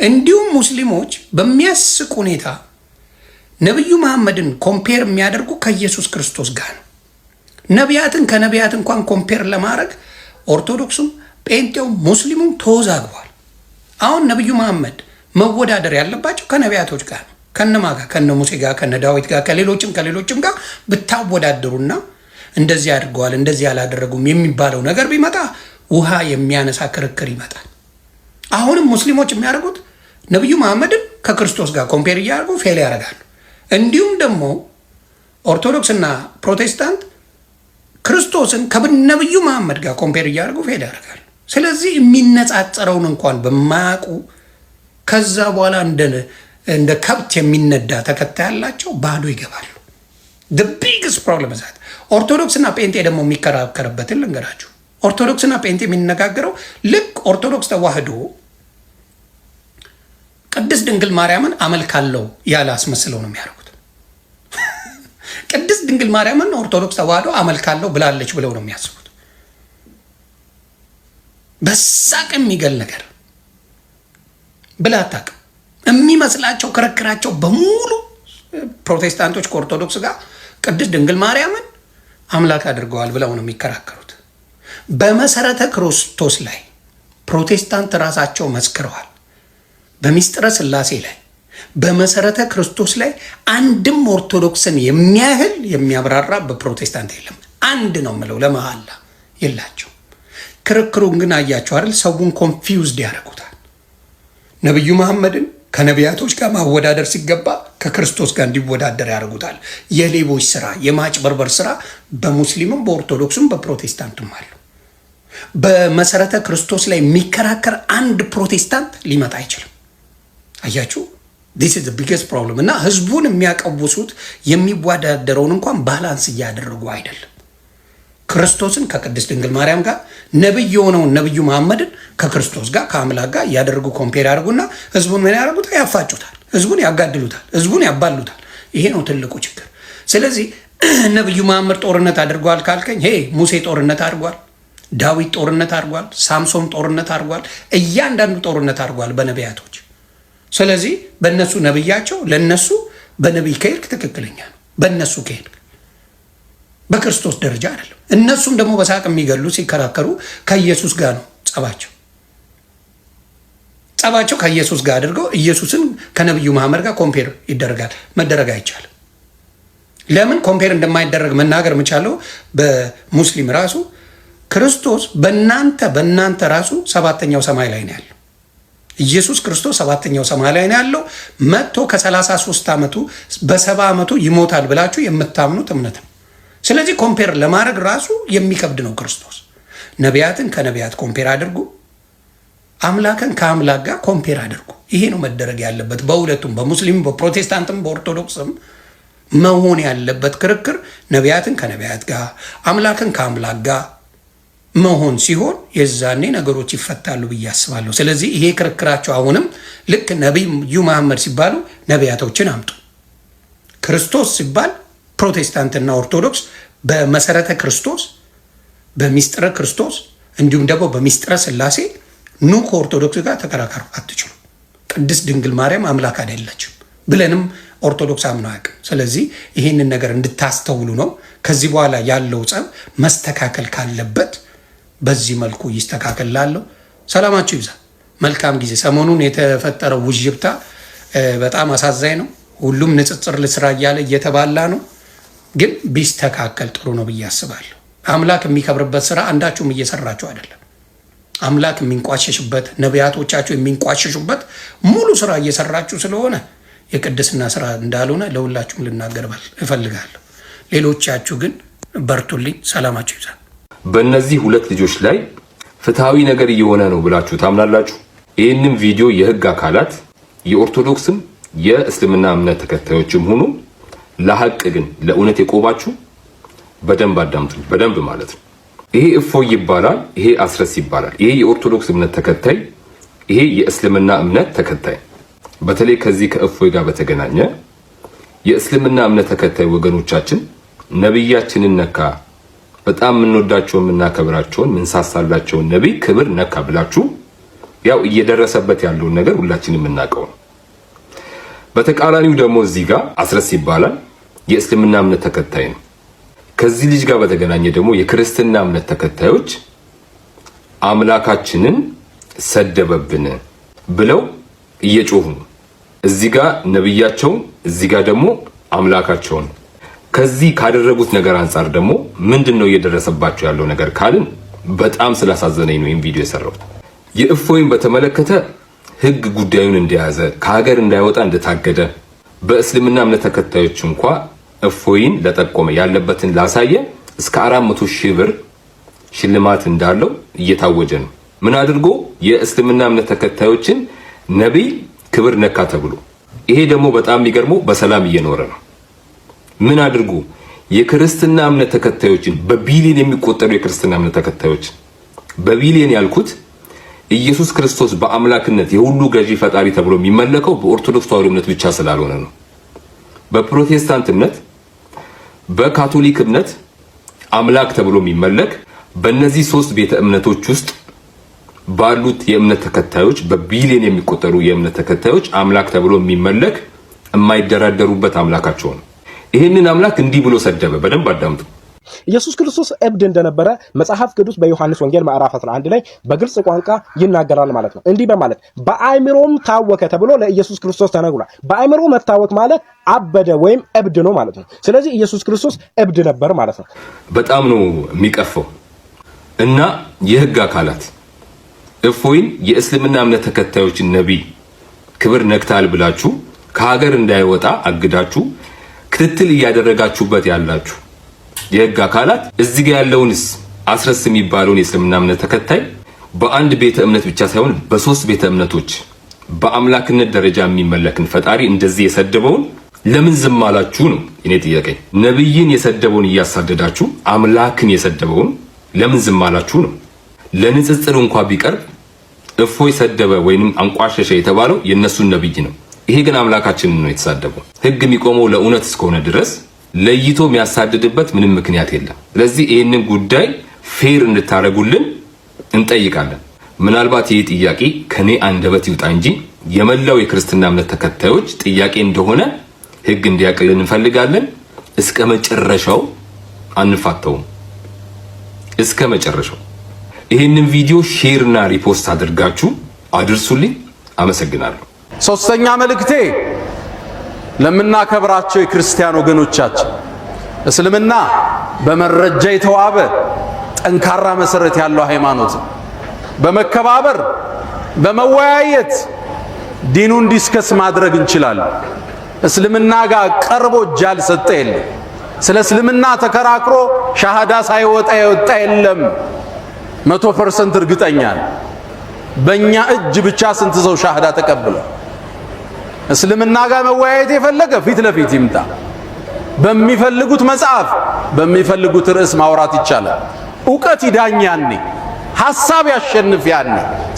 እንዲሁም ሙስሊሞች በሚያስቅ ሁኔታ ነብዩ መሐመድን ኮምፔር የሚያደርጉ ከኢየሱስ ክርስቶስ ጋር ነው። ነቢያትን ከነቢያት እንኳን ኮምፔር ለማድረግ ኦርቶዶክሱም ጴንጤውም ሙስሊሙም ተወዛግቧል። አሁን ነብዩ መሐመድ መወዳደር ያለባቸው ከነቢያቶች ጋር ነው። ከነማ ጋር? ከነ ሙሴ ጋር፣ ከነ ዳዊት ጋር፣ ከሌሎችም ጋር ብታወዳደሩና እንደዚህ አድርገዋል እንደዚህ አላደረጉም የሚባለው ነገር ቢመጣ ውሃ የሚያነሳ ክርክር ይመጣል። አሁንም ሙስሊሞች የሚያደርጉት ነብዩ መሐመድን ከክርስቶስ ጋር ኮምፔር እያደረጉ ፌል ያደርጋሉ። እንዲሁም ደግሞ ኦርቶዶክስና ፕሮቴስታንት ክርስቶስን ከነብዩ መሐመድ ጋር ኮምፔር እያደረጉ ፌል ያደርጋሉ። ስለዚህ የሚነጻጸረውን እንኳን በማያውቁ ከዛ በኋላ እንደ ከብት የሚነዳ ተከታይ ያላቸው ባዶ ይገባሉ። the biggest problem is that ኦርቶዶክስና ጴንጤ ደግሞ የሚከራከርበትን ልንገራችሁ። ኦርቶዶክስና ጴንጤ የሚነጋገረው ልክ ኦርቶዶክስ ተዋህዶ ቅድስት ድንግል ማርያምን አመልካለሁ ያለ አስመስለው ነው የሚያደርጉት። ቅድስት ድንግል ማርያምን ኦርቶዶክስ ተዋህዶ አመልካለሁ ብላለች ብለው ነው የሚያስቡት። በሳቅ የሚገል ነገር ብላ አታውቅም። የሚመስላቸው ክርክራቸው በሙሉ ፕሮቴስታንቶች ከኦርቶዶክስ ጋር ቅድስት ድንግል ማርያምን አምላክ አድርገዋል ብለው ነው የሚከራከሩት። በመሰረተ ክርስቶስ ላይ ፕሮቴስታንት ራሳቸው መስክረዋል። በሚስጥረ ሥላሴ ላይ በመሰረተ ክርስቶስ ላይ አንድም ኦርቶዶክስን የሚያህል የሚያብራራ በፕሮቴስታንት የለም። አንድ ነው የምለው ለመሐላ የላቸው። ክርክሩን ግን አያቸው አይደል? ሰውን ኮንፊውዝድ ያደርጉታል። ነብዩ መሐመድን ከነቢያቶች ጋር ማወዳደር ሲገባ ከክርስቶስ ጋር እንዲወዳደር ያደርጉታል። የሌቦች ስራ፣ የማጭበርበር ስራ በሙስሊምም በኦርቶዶክስም በፕሮቴስታንትም አሉ። በመሰረተ ክርስቶስ ላይ የሚከራከር አንድ ፕሮቴስታንት ሊመጣ አይችልም። አያችሁ? this is the biggest problem። እና ህዝቡን የሚያቀውሱት የሚወዳደረውን እንኳን ባላንስ እያደረጉ አይደለም። ክርስቶስን ከቅድስት ድንግል ማርያም ጋር ነብይ የሆነውን ነብዩ መሐመድን ከክርስቶስ ጋር ከአምላክ ጋር ያደርጉ ኮምፔር ያደርጉና ህዝቡን ምን ያደርጉታል? ያፋጩታል። ህዝቡን ያጋድሉታል። ህዝቡን ያባሉታል። ይሄ ነው ትልቁ ችግር። ስለዚህ ነብዩ መሐመድ ጦርነት አድርጓል ካልከኝ ሙሴ ጦርነት አድርጓል፣ ዳዊት ጦርነት አድርጓል፣ ሳምሶን ጦርነት አድርጓል፣ እያንዳንዱ ጦርነት አድርጓል በነቢያቶች። ስለዚህ በእነሱ ነብያቸው ለነሱ በነቢይ ከሄድክ ትክክለኛ ነው። በእነሱ ከሄድክ በክርስቶስ ደረጃ አይደለም። እነሱም ደግሞ በሳቅ የሚገሉ ሲከራከሩ ከኢየሱስ ጋር ነው ጸባቸው ከኢየሱስ ጋር አድርገው ኢየሱስን ከነብዩ መሐመድ ጋር ኮምፔር ይደረጋል። መደረግ አይቻልም። ለምን ኮምፔር እንደማይደረግ መናገር የምቻለው በሙስሊም ራሱ ክርስቶስ በእናንተ ራሱ ሰባተኛው ሰማይ ላይ ነው ያለው። ኢየሱስ ክርስቶስ ሰባተኛው ሰማይ ላይ ነው ያለው። መጥቶ ከ33 ዓመቱ በ70 ዓመቱ ይሞታል ብላችሁ የምታምኑት እምነት ነው። ስለዚህ ኮምፔር ለማድረግ ራሱ የሚከብድ ነው። ክርስቶስ ነቢያትን ከነቢያት ኮምፔር አድርጉ፣ አምላክን ከአምላክ ጋር ኮምፔር አድርጉ። ይሄ ነው መደረግ ያለበት። በሁለቱም በሙስሊም በፕሮቴስታንትም በኦርቶዶክስም መሆን ያለበት ክርክር ነቢያትን ከነቢያት ጋር አምላክን ከአምላክ ጋር መሆን ሲሆን የዛኔ ነገሮች ይፈታሉ ብዬ አስባለሁ። ስለዚህ ይሄ ክርክራቸው አሁንም ልክ ነቢዩ መሐመድ ሲባሉ ነቢያቶችን አምጡ፣ ክርስቶስ ሲባል ፕሮቴስታንትና ኦርቶዶክስ በመሰረተ ክርስቶስ በሚስጥረ ክርስቶስ እንዲሁም ደግሞ በሚስጥረ ስላሴ ኑ ከኦርቶዶክስ ጋር ተከራከሩ። አትችሉ። ቅድስት ድንግል ማርያም አምላክ አይደለችም ብለንም ኦርቶዶክስ አምነው አያውቅም። ስለዚህ ይህንን ነገር እንድታስተውሉ ነው። ከዚህ በኋላ ያለው ጸብ መስተካከል ካለበት በዚህ መልኩ ይስተካከል። ላለው ሰላማችሁ ይብዛ። መልካም ጊዜ። ሰሞኑን የተፈጠረው ውዥብታ በጣም አሳዛኝ ነው። ሁሉም ንጽጽር ልስራ እያለ እየተባላ ነው። ግን ቢስተካከል ጥሩ ነው ብዬ አስባለሁ። አምላክ የሚከብርበት ስራ አንዳችሁም እየሰራችሁ አይደለም። አምላክ የሚንቋሸሽበት ነቢያቶቻችሁ የሚንቋሸሹበት ሙሉ ስራ እየሰራችሁ ስለሆነ የቅድስና ስራ እንዳልሆነ ለሁላችሁም ልናገር እፈልጋለሁ። ሌሎቻችሁ ግን በርቱልኝ። ሰላማችሁ ይብዛ። በእነዚህ ሁለት ልጆች ላይ ፍትሃዊ ነገር እየሆነ ነው ብላችሁ ታምናላችሁ? ይህንም ቪዲዮ የህግ አካላት የኦርቶዶክስም የእስልምና እምነት ተከታዮችም ሆኑ ለሐቅ ግን ለእውነት የቆባችሁ በደንብ አዳምጡ። በደንብ ማለት ነው። ይሄ እፎይ ይባላል፣ ይሄ አስረስ ይባላል። ይሄ የኦርቶዶክስ እምነት ተከታይ፣ ይሄ የእስልምና እምነት ተከታይ። በተለይ ከዚህ ከእፎይ ጋር በተገናኘ የእስልምና እምነት ተከታይ ወገኖቻችን ነብያችንን ነካ፣ በጣም የምንወዳቸውን የምናከብራቸውን ምንሳሳላቸውን ነብይ ክብር ነካ ብላችሁ ያው እየደረሰበት ያለውን ነገር ሁላችንም የምናውቀው ነው። በተቃራኒው ደግሞ እዚህ ጋር አስረስ ይባላል፣ የእስልምና እምነት ተከታይ ነው። ከዚህ ልጅ ጋር በተገናኘ ደግሞ የክርስትና እምነት ተከታዮች አምላካችንን ሰደበብን ብለው እየጮሁ ነው። እዚህ ጋር ነብያቸውን፣ እዚህ ጋር ደግሞ አምላካቸውን። ከዚህ ካደረጉት ነገር አንጻር ደግሞ ምንድነው እየደረሰባቸው ያለው ነገር ካልን በጣም ስላሳዘነኝ ነው ይህን ቪዲዮ የሰራሁት። የእፎይን በተመለከተ ህግ ጉዳዩን እንደያዘ ከሀገር እንዳይወጣ እንደታገደ በእስልምና እምነት ተከታዮች እንኳ እፎይን ለጠቆመ ያለበትን ላሳየ እስከ 400,000 ብር ሽልማት እንዳለው እየታወጀ ነው። ምን አድርጎ? የእስልምና እምነት ተከታዮችን ነብይ ክብር ነካ ተብሎ። ይሄ ደግሞ በጣም የሚገርመው በሰላም እየኖረ ነው። ምን አድርጎ? የክርስትና እምነት ተከታዮችን በቢሊዮን የሚቆጠሩ የክርስትና እምነት ተከታዮች በቢሊዮን ያልኩት ኢየሱስ ክርስቶስ በአምላክነት የሁሉ ገዢ ፈጣሪ ተብሎ የሚመለከው በኦርቶዶክስ ተዋሕዶ እምነት ብቻ ስላልሆነ ነው። በፕሮቴስታንት እምነት፣ በካቶሊክ እምነት አምላክ ተብሎ የሚመለክ በእነዚህ 3 ቤተ እምነቶች ውስጥ ባሉት የእምነት ተከታዮች በቢሊዮን የሚቆጠሩ የእምነት ተከታዮች አምላክ ተብሎ የሚመለክ የማይደራደሩበት አምላካቸው ነው። ይህንን አምላክ እንዲህ ብሎ ሰደበ። በደንብ አዳምጡ። ኢየሱስ ክርስቶስ እብድ እንደነበረ መጽሐፍ ቅዱስ በዮሐንስ ወንጌል ምዕራፍ 11 ላይ በግልጽ ቋንቋ ይናገራል ማለት ነው። እንዲህ በማለት በአእምሮም ታወከ ተብሎ ለኢየሱስ ክርስቶስ ተነግሯል። በአእምሮ መታወክ ማለት አበደ ወይም እብድ ነው ማለት ነው። ስለዚህ ኢየሱስ ክርስቶስ እብድ ነበር ማለት ነው። በጣም ነው የሚቀፈው። እና የህግ አካላት እፎይን የእስልምና እምነት ተከታዮችን ነብይ ክብር ነክታል ብላችሁ ከሀገር እንዳይወጣ አግዳችሁ ክትትል እያደረጋችሁበት ያላችሁ የህግ አካላት እዚህ ጋር ያለውንስ አስረስ የሚባለውን የእስልምና እምነት ተከታይ በአንድ ቤተ እምነት ብቻ ሳይሆን በሶስት ቤተ እምነቶች በአምላክነት ደረጃ የሚመለክን ፈጣሪ እንደዚህ የሰደበውን ለምን ዝም አላችሁ ነው እኔ ጥያቄ። ነብይን የሰደበውን እያሳደዳችሁ አምላክን የሰደበውን ለምን ዝም አላችሁ ነው። ለንጽጽር እንኳን ቢቀርብ እፎይ ሰደበ ወይንም አንቋሸሸ የተባለው የነሱን ነብይ ነው። ይሄ ግን አምላካችንን ነው የተሳደበው። ህግ የሚቆመው ለእውነት እስከሆነ ድረስ ለይቶ የሚያሳድድበት ምንም ምክንያት የለም። ስለዚህ ይህንን ጉዳይ ፌር እንድታረጉልን እንጠይቃለን። ምናልባት ይህ ጥያቄ ከኔ አንደበት ይውጣ እንጂ የመላው የክርስትና እምነት ተከታዮች ጥያቄ እንደሆነ ህግ እንዲያቅልን እንፈልጋለን። እስከ መጨረሻው አንፋተውም። እስከ መጨረሻው ይህንን ቪዲዮ ሼር እና ሪፖስት አድርጋችሁ አድርሱልኝ። አመሰግናለሁ። ሶስተኛ መልእክቴ ለምናከብራቸው የክርስቲያን ወገኖቻችን እስልምና በመረጃ የተዋበ ጠንካራ መሰረት ያለው ሃይማኖት በመከባበር በመወያየት ዲኑን ዲስከስ ማድረግ እንችላለን። እስልምና ጋር ቀርቦ ጃል ሰጠ የለም። ስለ እስልምና ተከራክሮ ሻሃዳ ሳይወጣ የወጣ የለም። 100% እርግጠኛ ነኝ። በእኛ እጅ ብቻ ስንት ሰው ሻሃዳ ተቀብለ። እስልምና ጋር መወያየት የፈለገ ፊት ለፊት ይምጣ። በሚፈልጉት መጽሐፍ በሚፈልጉት ርዕስ ማውራት ይቻላል። ዕውቀት ይዳኝ ያኔ፣ ሐሳብ ያሸንፍ ያኔ።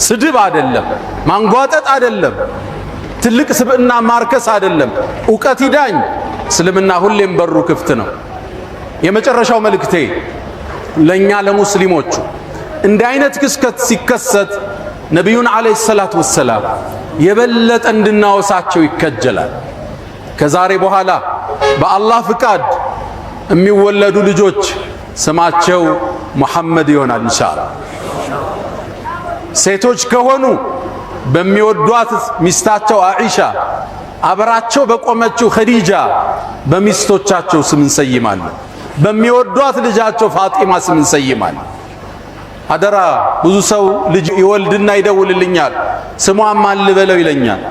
ስድብ አይደለም፣ ማንጓጠጥ አይደለም፣ ትልቅ ስብዕና ማርከስ አይደለም። ዕውቀት ይዳኝ። እስልምና ሁሌም በሩ ክፍት ነው። የመጨረሻው መልእክቴ ለኛ ለሙስሊሞቹ እንዲህ አይነት ክስተት ሲከሰት ነቢዩን አለይሂ ሰላቱ ወሰላም የበለጠ እንድናወሳቸው ይከጀላል። ከዛሬ በኋላ በአላህ ፍቃድ የሚወለዱ ልጆች ስማቸው ሙሐመድ ይሆናል ኢንሻአላህ። ሴቶች ከሆኑ በሚወዷት ሚስታቸው አኢሻ፣ አብራቸው በቆመችው ኸዲጃ በሚስቶቻቸው ስም እንሰይማለን። በሚወዷት ልጃቸው ፋጢማ ስም እንሰይማለን። አደራ ብዙ ሰው ልጅ ይወልድና ይደውልልኛል፣ ስሟን ማን ልበለው ይለኛል።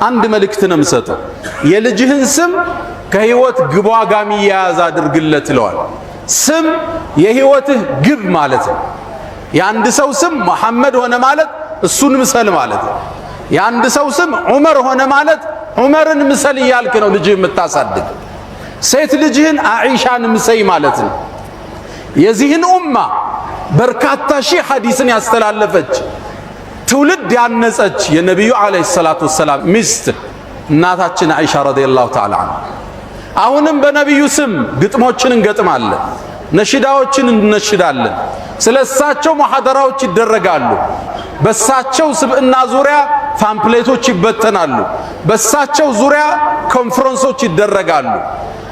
አንድ መልእክት ነው የምሰጠው፣ የልጅህን ስም ከህይወት ግቧ ጋር የሚያያዝ አድርግለት ይለዋል። ስም የህይወትህ ግብ ማለት ነው። የአንድ ሰው ስም መሐመድ ሆነ ማለት እሱን ምሰል ማለት ነው። የአንድ ሰው ስም ዑመር ሆነ ማለት ዑመርን ምሰል እያልክ ነው ልጅህ የምታሳድግ። ሴት ልጅህን አኢሻን ምሰይ ማለት ነው። የዚህን ኡማ በርካታ ሺህ ሐዲስን ያስተላለፈች ትውልድ ያነጸች የነቢዩ አለይሂ ሰላቱ ወሰላም ሚስት እናታችን አኢሻ ረዲየላሁ ተዓላ ዐንሃ። አሁንም በነቢዩ ስም ግጥሞችን እንገጥማለን፣ ነሽዳዎችን እንነሽዳለን። ስለ እሳቸው ሙሐደራዎች ይደረጋሉ። በእሳቸው ስብዕና ዙሪያ ፓምፕሌቶች ይበተናሉ። በእሳቸው ዙሪያ ኮንፈረንሶች ይደረጋሉ።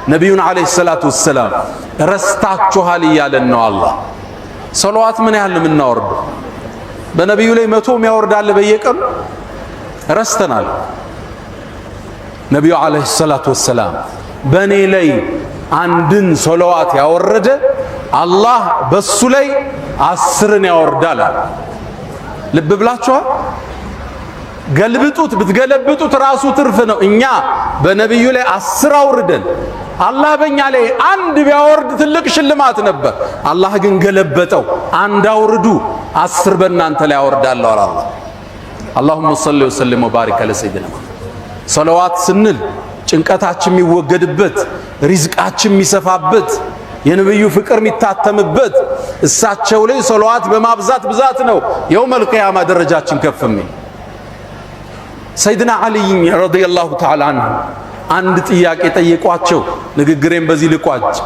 ነቢዩን አለይሂ ሰላቱ ወሰላም ረስታችኋል እያለን ነው አላህ። ሰለዋት ምን ያህል የምናወርደው? በነቢዩ ላይ 100 የሚያወርዳለ በየቀኑ ረስተናል። ነቢዩ አለይሂ ሰላቱ ወሰላም በእኔ ላይ አንድን ሰለዋት ያወረደ አላህ በሱ ላይ 10ን ያወርዳል። ልብ ብላችኋል? ገልብጡት፣ ብትገለብጡት ራሱ ትርፍ ነው። እኛ በነቢዩ ላይ 10 አውርደን አላህ በእኛ ላይ አንድ ቢያወርድ ትልቅ ሽልማት ነበር። አላህ ግን ገለበጠው። አንድ አውርዱ 10 በእናንተ ላይ አወርዳለሁ አለ አላህ። አላሁመ ሰሊ ወሰለም ወባሪክ አለ ሰይድና። ሰለዋት ስንል ጭንቀታችን የሚወገድበት፣ ሪዝቃችን የሚሰፋበት፣ የነብዩ ፍቅር የሚታተምበት እሳቸው ላይ ሰለዋት በማብዛት ብዛት ነው የውመል ቂያማ ደረጃችን ከፍ የሚል። ሰይድና አሊ ረዲየላሁ ተዓላ አንሁ አንድ ጥያቄ ጠየቋቸው። ንግግሬን በዚህ ልቋጭ።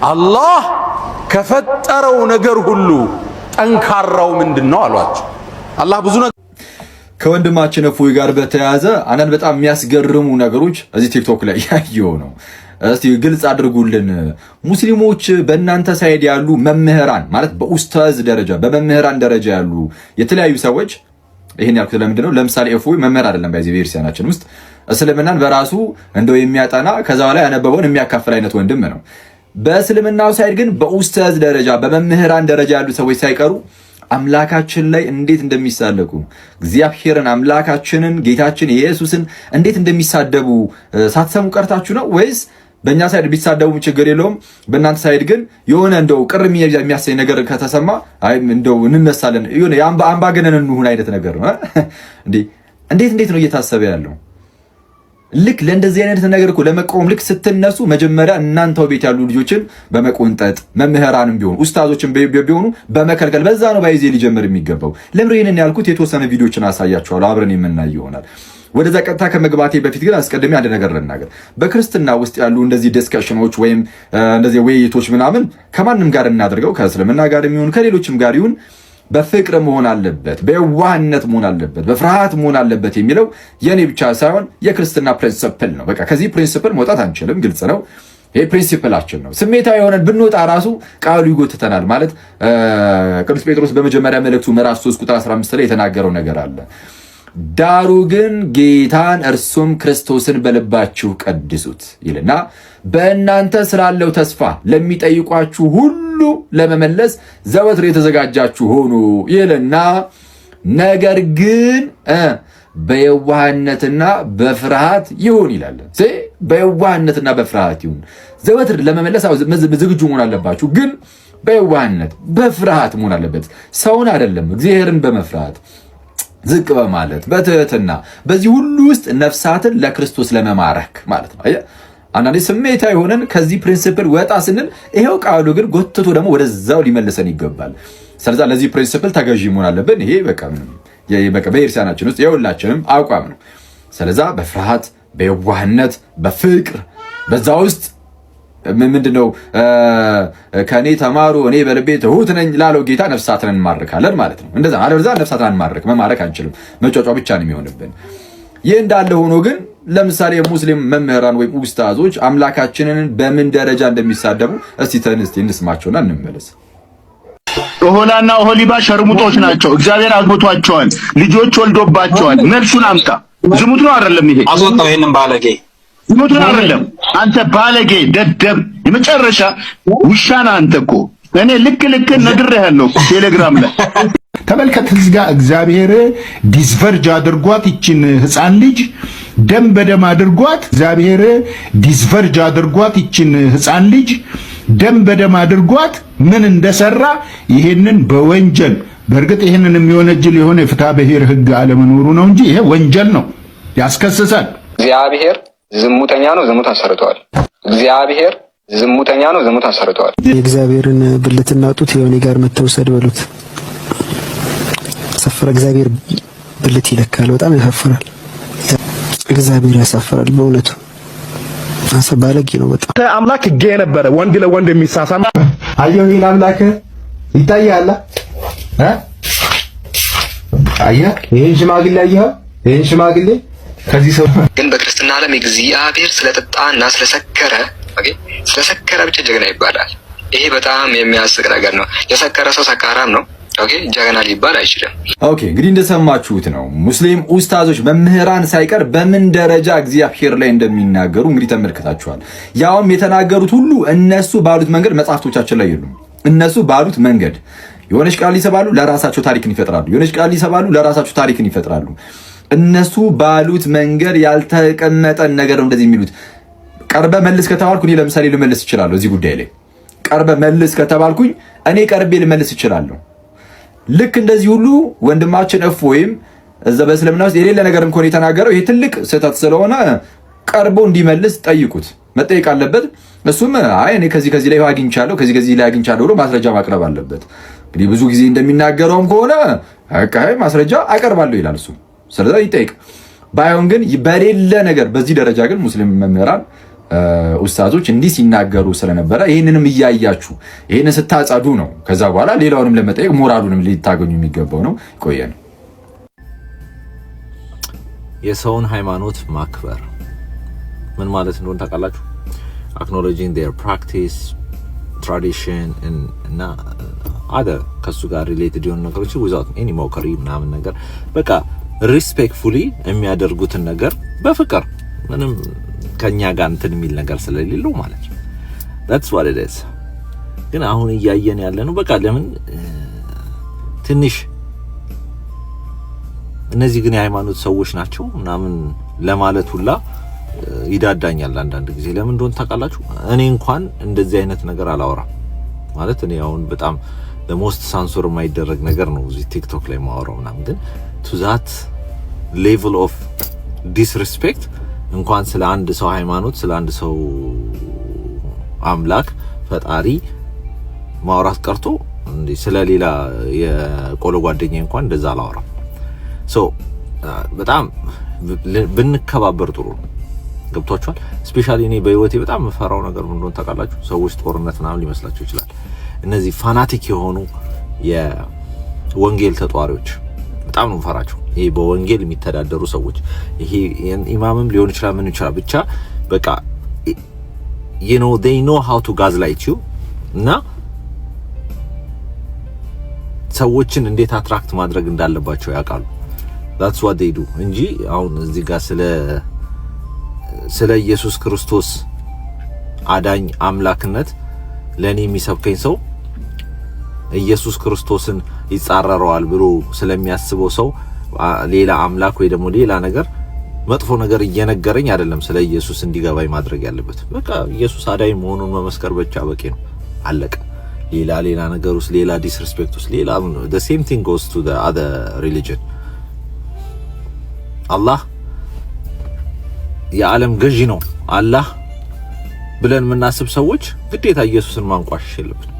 አላህ ከፈጠረው ነገር ሁሉ ጠንካራው ምንድነው አሏቸው። አላህ ብዙ ነገር ከወንድማችን እፎይ ጋር በተያያዘ አንዳንድ በጣም የሚያስገርሙ ነገሮች እዚህ ቲክቶክ ላይ ያየው ነው። እስቲ ግልጽ አድርጉልን። ሙስሊሞች በእናንተ ሳይድ ያሉ መምህራን ማለት በኡስታዝ ደረጃ በመምህራን ደረጃ ያሉ የተለያዩ ሰዎች ይሄን ያልኩት ለምንድን ነው? ለምሳሌ እፎይ መምህር አይደለም። በዚህ ቤተክርስቲያናችን ውስጥ እስልምናን በራሱ እንደው የሚያጠና ከዛ በኋላ ያነበበውን የሚያካፍል አይነት ወንድም ነው። በእስልምናው ሳይድ ግን በኡስታዝ ደረጃ በመምህራን ደረጃ ያሉ ሰዎች ሳይቀሩ አምላካችን ላይ እንዴት እንደሚሳለቁ እግዚአብሔርን አምላካችንን ጌታችን ኢየሱስን እንዴት እንደሚሳደቡ ሳትሰሙ ቀርታችሁ ነው ወይስ በእኛ ሳይድ ቢሳደቡ ችግር የለውም በእናንተ ሳይድ ግን የሆነ እንደው ቅር የሚያሰኝ ነገር ከተሰማ አይ እንደው እንነሳለን የሆነ አምባገነን እንሁን አይነት ነገር ነው እንዴት ነው እየታሰበ ያለው? ልክ ለእንደዚህ አይነት ነገር እኮ ለመቆም ልክ ስትነሱ መጀመሪያ እናንተው ቤት ያሉ ልጆችን በመቆንጠጥ መምህራንም ቢሆኑ ኡስታዞችን ቢሆኑ በመከልከል በዛ ነው ባይዜ ሊጀምር የሚገባው። ለምን ይሄንን ያልኩት የተወሰነ ቪዲዮችን አሳያችኋለሁ አብረን የምናይ ይሆናል። ወደዛ ቀጥታ ከመግባቴ በፊት ግን አስቀድሜ አንድ ነገር ልናገር። በክርስትና ውስጥ ያሉ እንደዚህ ዲስከሽኖች ወይም እንደዚህ ውይይቶች ምናምን ከማንም ጋር እናድርገው ከእስልምና ጋር የሚሆን ከሌሎችም ጋር ይሁን በፍቅር መሆን አለበት፣ በየዋህነት መሆን አለበት፣ በፍርሃት መሆን አለበት የሚለው የኔ ብቻ ሳይሆን የክርስትና ፕሪንሲፕል ነው። በቃ ከዚህ ፕሪንሲፕል መውጣት አንችልም፣ ግልጽ ነው። ይሄ ፕሪንሲፕላችን ነው። ስሜታዊ የሆነን ብንወጣ ራሱ ቃሉ ይጎትተናል። ማለት ቅዱስ ጴጥሮስ በመጀመሪያ መልእክቱ ምዕራፍ 3 ቁጥር 15 ላይ የተናገረው ነገር አለ። ዳሩ ግን ጌታን እርሱም ክርስቶስን በልባችሁ ቀድሱት ይልና በእናንተ ስላለው ተስፋ ለሚጠይቋችሁ ሁሉ ለመመለስ ዘወትር የተዘጋጃችሁ ሆኑ ይልና ነገር ግን በየዋህነትና በፍርሃት ይሁን ይላል። በየዋህነትና በፍርሃት ይሁን ዘወትር ለመመለስ ዝግጁ መሆን አለባችሁ። ግን በየዋህነት በፍርሃት መሆን አለበት። ሰውን አይደለም እግዚአብሔርን በመፍራት ዝቅ በማለት በትህትና በዚህ ሁሉ ውስጥ ነፍሳትን ለክርስቶስ ለመማረክ ማለት ነው። አንዳንዴ ስሜታዊ ሆነን ከዚህ ፕሪንሲፕል ወጣ ስንል ይሄው ቃሉ ግን ጎትቶ ደግሞ ወደዛው ሊመልሰን ይገባል። ስለዚህ ለዚህ ፕሪንሲፕል ተገዢ መሆን አለብን። ይሄ በቃ በኢርሳናችን ውስጥ የሁላችንም አቋም ነው። ስለዚህ በፍርሃት በየዋህነት በፍቅር በዛ ውስጥ ምንድነው ከኔ ተማሩ እኔ በልቤ ትሁት ነኝ ላለው ጌታ ነፍሳትን እንማርካለን ማለት ነው። እንደዛ አለበለዚያ ነፍሳትን መማረክ አንችልም። መጫጫ ብቻ ነው የሚሆንብን። ይህ እንዳለ ሆኖ ግን ለምሳሌ ሙስሊም መምህራን ወይም ኡስታዞች አምላካችንን በምን ደረጃ እንደሚሳደቡ እስቲ እንስማቸውና እንመለስ። ኦሆላና ኦሆሊባ ሸርሙጦች ናቸው። እግዚአብሔር አግብቷቸዋል፣ ልጆች ወልዶባቸዋል። መልሱን አምጣ። ዝሙት ነው አይደለም? ይሄ አስወጣው። ይሄንን ባለጌ ዝሙት ነው አይደለም? አንተ ባለጌ ደደብ የመጨረሻ ውሻና አንተ እኮ እኔ ልክ ነግሬሃለሁ ቴሌግራም ላይ ተመልከት። እዚህ ጋር እግዚአብሔር ዲስቨርጅ አድርጓት ይችን ህፃን ልጅ ደም በደም አድርጓት። እግዚአብሔር ዲስቨርጅ አድርጓት ይችን ህፃን ልጅ ደም በደም አድርጓት ምን እንደሰራ ይሄንን በወንጀል በእርግጥ ይሄንን የሚወነጅል የሆነ የፍትሐ ብሔር ህግ አለመኖሩ ነው እንጂ ይሄ ወንጀል ነው፣ ያስከስሳል። እግዚአብሔር ዝሙተኛ ነው፣ ዝሙት አሰርተዋል። እግዚአብሔር ዝሙተኛ ነው፣ ዝሙት አሰርተዋል። የእግዚአብሔርን ብልትና ጡት የሆነ ጋር መተውሰድ በሉት ያሳፍራል። እግዚአብሔር ብልት ይለካል። በጣም ያሳፍራል። እግዚአብሔር ያሳፍራል በእውነቱ። ባለጌ ነው በጣም። አምላክ ጌ ነበረ፣ ወንድ ለወንድ የሚሳሳም አየሁ። ይሄን አምላክ ይታያል አየህ፣ ይሄን ሽማግሌ አየህ፣ ይሄን ሽማግሌ ከዚህ ሰው ግን በክርስትና ዓለም እግዚአብሔር ስለጠጣና ስለሰከረ ስለሰከረ ብቻ ጀግና ይባላል። ይሄ በጣም የሚያስቅ ነገር ነው። የሰከረ ሰው ሰካራም ነው። ጀግና ሊባል አይችልም። ኦኬ እንግዲህ እንደሰማችሁት ነው ሙስሊም ኡስታዞች መምህራን ሳይቀር በምን ደረጃ እግዚአብሔር ላይ እንደሚናገሩ እንግዲህ ተመልክታችኋል። ያውም የተናገሩት ሁሉ እነሱ ባሉት መንገድ መጽሐፍቶቻችን ላይ የሉም። እነሱ ባሉት መንገድ የሆነች ቃል ይሰባሉ፣ ለራሳቸው ታሪክን ይፈጥራሉ። የሆነች ቃል ይሰባሉ፣ ለራሳቸው ታሪክን ይፈጥራሉ። እነሱ ባሉት መንገድ ያልተቀመጠን ነገር ነው እንደዚህ የሚሉት። ቀርበ መልስ ከተባልኩ እኔ ለምሳሌ ልመልስ እችላለሁ። እዚህ ጉዳይ ላይ ቀርበ መልስ ከተባልኩኝ እኔ ቀርቤ ልመልስ እችላለሁ። ልክ እንደዚህ ሁሉ ወንድማችን ወይም እዛ በእስልምና ውስጥ የሌለ ነገር እንኳን የተናገረው ይሄ ትልቅ ስህተት ስለሆነ ቀርቦ እንዲመልስ ጠይቁት፣ መጠየቅ አለበት። እሱም አይ እኔ ከዚህ ላይ አግኝቻለሁ ከዚህ ላይ አግኝቻለሁ ብሎ ማስረጃ ማቅረብ አለበት። እንግዲህ ብዙ ጊዜ እንደሚናገረውም ከሆነ አቃይ ማስረጃ አቀርባለሁ ይላል እሱ። ስለዚህ ይጠይቅ። ባይሆን ግን በሌለ ነገር በዚህ ደረጃ ግን ሙስሊም መምህራን ኡስታዞች እንዲህ ሲናገሩ ስለነበረ ይህንንም እያያችሁ ይህንን ስታጸዱ ነው ከዛ በኋላ ሌላውንም ለመጠየቅ ሞራሉንም ሊታገኙ የሚገባው ነው። ቆየን። የሰውን ሃይማኖት ማክበር ምን ማለት እንደሆነ ታውቃላችሁ? acknowledging their practice tradition እና other ከሱ ጋር ሪሌትድ የሆኑ ነገሮች without any mockery ምናምን ነገር በቃ ሪስፔክትፉሊ የሚያደርጉትን ነገር በፍቅር ምንም ከኛ ጋር እንትን የሚል ነገር ስለሌለው ማለት ነው። that's what it is። ግን አሁን እያየን ያለ ነው በቃ ለምን ትንሽ እነዚህ ግን የሃይማኖት ሰዎች ናቸው ምናምን ለማለት ሁላ ይዳዳኛል አንዳንድ ጊዜ። ለምን እንደሆነ ታውቃላችሁ? እኔ እንኳን እንደዚህ አይነት ነገር አላወራም ማለት እኔ አሁን በጣም ለሞስት ሳንሶር የማይደረግ ነገር ነው እዚህ ቲክቶክ ላይ ማወራው ምናምን፣ ግን to that level of disrespect እንኳን ስለ አንድ ሰው ሃይማኖት ስለ አንድ ሰው አምላክ ፈጣሪ ማውራት ቀርቶ እንዴ ስለ ሌላ የቆሎ ጓደኛዬ እንኳን እንደዛ አላወራም። ሶ በጣም ብንከባበር ጥሩ ነው። ገብቷችኋል? ስፔሻሊ እኔ በህይወቴ በጣም መፈራው ነገር ምን እንደሆነ ታውቃላችሁ? ሰዎች ጦርነት ምናምን ሊመስላችሁ ይችላል። እነዚህ ፋናቲክ የሆኑ የወንጌል ተጧሪዎች በጣም ነው መፈራቸው። ይሄ በወንጌል የሚተዳደሩ ሰዎች ይሄ ኢማምም ሊሆን ይችላል ምን ይችላል ብቻ በቃ you know they know how to gaslight you እና ሰዎችን እንዴት አትራክት ማድረግ እንዳለባቸው ያውቃሉ። that's what they do እንጂ አሁን እዚህ ጋር ስለ ኢየሱስ ክርስቶስ አዳኝ አምላክነት ለኔ የሚሰብከኝ ሰው ኢየሱስ ክርስቶስን ይጻረረዋል ብሎ ስለሚያስበው ሰው ሌላ አምላክ ወይ ደግሞ ሌላ ነገር መጥፎ ነገር እየነገረኝ አይደለም ስለ ኢየሱስ እንዲገባኝ ማድረግ ያለበት። በቃ ኢየሱስ አዳኝ መሆኑን መመስከር ብቻ በቂ ነው። አለቀ። ሌላ ነገር ውስጥ ሌላ ዲስሪስፔክት ውስጥ ሌላ the same thing goes to the other religion። አላህ የዓለም ገዢ ነው አላህ ብለን የምናስብ ሰዎች ግዴታ ኢየሱስን ማንቋሸሽ የለብን።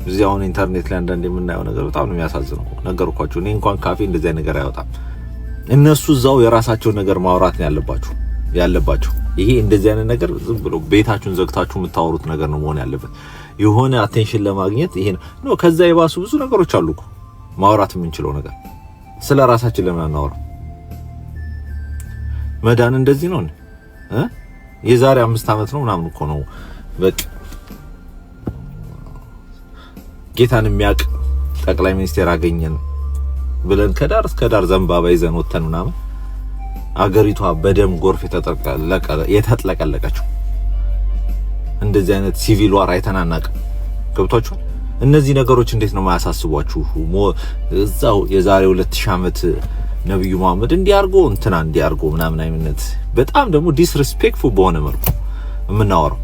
እዚህ አሁን ኢንተርኔት ላይ አንዳንድ የምናየው ነገር በጣም ነው የሚያሳዝነው። ነገርኳችሁ እኔ እንኳን ካፌ እንደዚህ ነገር አይወጣም። እነሱ እዛው የራሳቸው ነገር ማውራት ነው ያለባቸው። ይሄ እንደዚህ አይነት ነገር ዝም ብሎ ቤታችሁን ዘግታችሁ የምታወሩት ነገር ነው መሆን ያለበት። የሆነ አቴንሽን ለማግኘት ይሄ ነው። ከዛ የባሱ ብዙ ነገሮች አሉ እኮ ማውራት የምንችለው ነገር። ስለ ራሳችን ለምን አናወራ? መዳን እንደዚህ ነው የዛሬ 5 ዓመት ነው ምናምን እኮ ነው በቃ ጌታን የሚያውቅ ጠቅላይ ሚኒስቴር አገኘን ብለን ከዳር እስከ ዳር ዘንባባ ይዘን ወተን ምናምን አገሪቷ በደም ጎርፍ የተጥለቀለቀችው እንደዚህ አይነት ሲቪል ዋር አይተናናቅም። ገብቷችሁ? እነዚህ ነገሮች እንዴት ነው ማያሳስቧችሁ? እዛው የዛሬ 2000 ዓመት ነብዩ መሐመድ እንዲያርጎ እንትና እንዲያርጎ ምናምን አይነት በጣም ደግሞ ዲስሪስፔክትፉል በሆነ መልኩ የምናወራው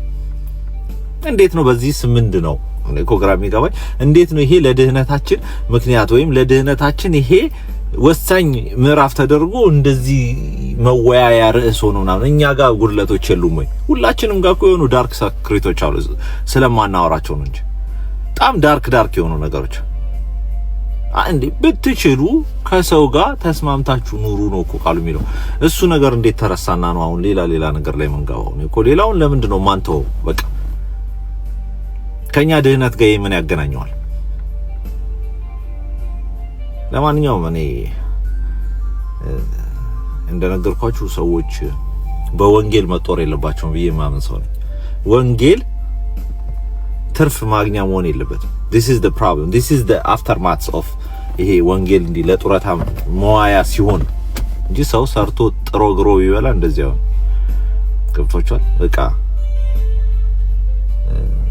እንዴት ነው? በዚህ ስምንት ነው እኮ ግራ የሚገባኝ። እንዴት ነው ይሄ ለድህነታችን ምክንያት ወይም ለድህነታችን ይሄ ወሳኝ ምዕራፍ ተደርጎ እንደዚህ መወያያ ርዕስ ሆኖ ምናምን እኛ ጋር ጉድለቶች የሉም ወይ? ሁላችንም ጋር እኮ የሆኑ ዳርክ ሰክሬቶች አሉ ስለማናወራቸው ነው እንጂ በጣም ዳርክ የሆኑ ነገሮች አንዴ ብትችሉ ከሰው ጋር ተስማምታችሁ ኑሩ ነው እኮ ቃሉ የሚለው። እሱ ነገር እንዴት ተረሳና ነው አሁን ሌላ ነገር ላይ መንጋው ነው እኮ። ሌላውን ለምንድን ነው ማንተው? በቃ ከኛ ድህነት ጋር ምን ያገናኘዋል? ለማንኛውም እኔ እንደነገርኳችሁ ሰዎች በወንጌል መጦር የለባቸውም ብዬ ማመን ሰው ነኝ። ወንጌል ትርፍ ማግኛ መሆን የለበትም። this is the problem, this is the aftermath of ይሄ ወንጌል እንዲ ለጡረታ መዋያ ሲሆን እንጂ ሰው ሰርቶ ጥሮ ግሮ ይበላ እንደዚህ ያው ገብቶቻል። በቃ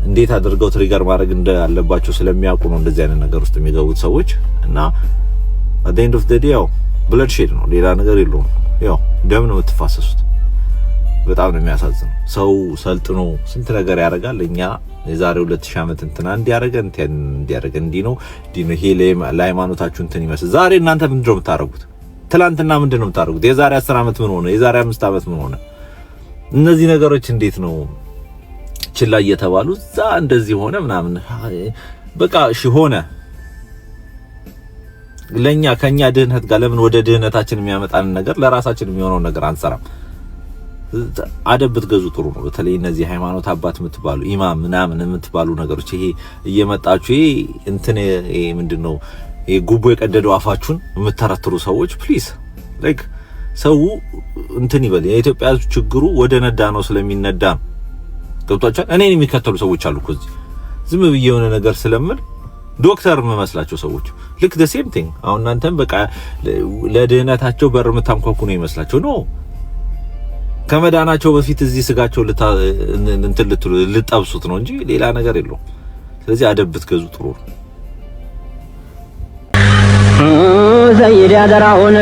እንዴት አድርገው ትሪገር ማድረግ እንዳለባቸው ስለሚያውቁ ነው እንደዚህ አይነት ነገር ውስጥ የሚገቡት ሰዎች። እና at the end of the day ያው bloodshed ነው፣ ሌላ ነገር የለውም። ያው ደም ነው የምትፋሰሱት። በጣም ነው የሚያሳዝነው። ሰው ሰልጥኖ ስንት ነገር ያደርጋል። እኛ የዛሬ 2000 ዓመት እንትና እንዲያረገ እንዲ ነው ይሄ ለሃይማኖታችሁ እንትን ይመስል። ዛሬ እናንተ ምንድነው የምታረጉት? ትላንትና ምንድነው የምታረጉት? የዛሬ 10 ዓመት ምን ሆነ? የዛሬ 5 ዓመት ምን ሆነ? እነዚህ ነገሮች እንዴት ነው ችላ እየተባሉ እዛ እንደዚህ ሆነ ምናምን በቃ እሺ ሆነ። ለኛ ከኛ ድህነት ጋር ለምን ወደ ድህነታችን የሚያመጣን ነገር ለራሳችን የሚሆነው ነገር አንሰራም? አደብ ብትገዙ ጥሩ ነው። በተለይ እነዚህ ሃይማኖት አባት የምትባሉ ኢማም ምናምን የምትባሉ ነገሮች ይሄ እየመጣችሁ ይሄ እንትን ይሄ ምንድነው ይሄ ጉቦ የቀደደው አፋችሁን የምትተረትሩ ሰዎች ፕሊዝ ላይክ ሰው እንትን ይበል። የኢትዮጵያ ችግሩ ወደ ነዳ ነው ስለሚነዳ ነው። ገብቷችኋል? እኔን የሚከተሉ ሰዎች አሉ እኮ እዚህ ዝም ብዬ የሆነ ነገር ስለምን ዶክተር የምመስላቸው ሰዎች ልክ the same thing። አሁን እናንተም በቃ ለድህነታቸው በር የምታንኳኩ ነው ይመስላቸው ነው። ከመዳናቸው በፊት እዚህ ስጋቸው ልጠብሱት ነው እንጂ ሌላ ነገር የለውም። ስለዚህ አደብ ብትገዙ ጥሩ ነው። ዘይድ ያደራውን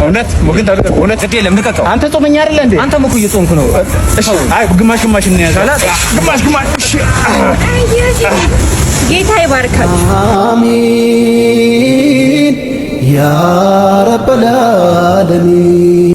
እውነት ሙግን ታደርገው እውነት የለም ልቀቀው። አንተ ጾመኛ አይደለ እንዴ? አንተም እኮ እየጾምክ ነው። እሺ አይ ግማሽ ግማሽ እንያዛለን። ግማሽ ግማሽ። እሺ ጌታ ይባርካል። አሜን ያ ረበል ዓለሚን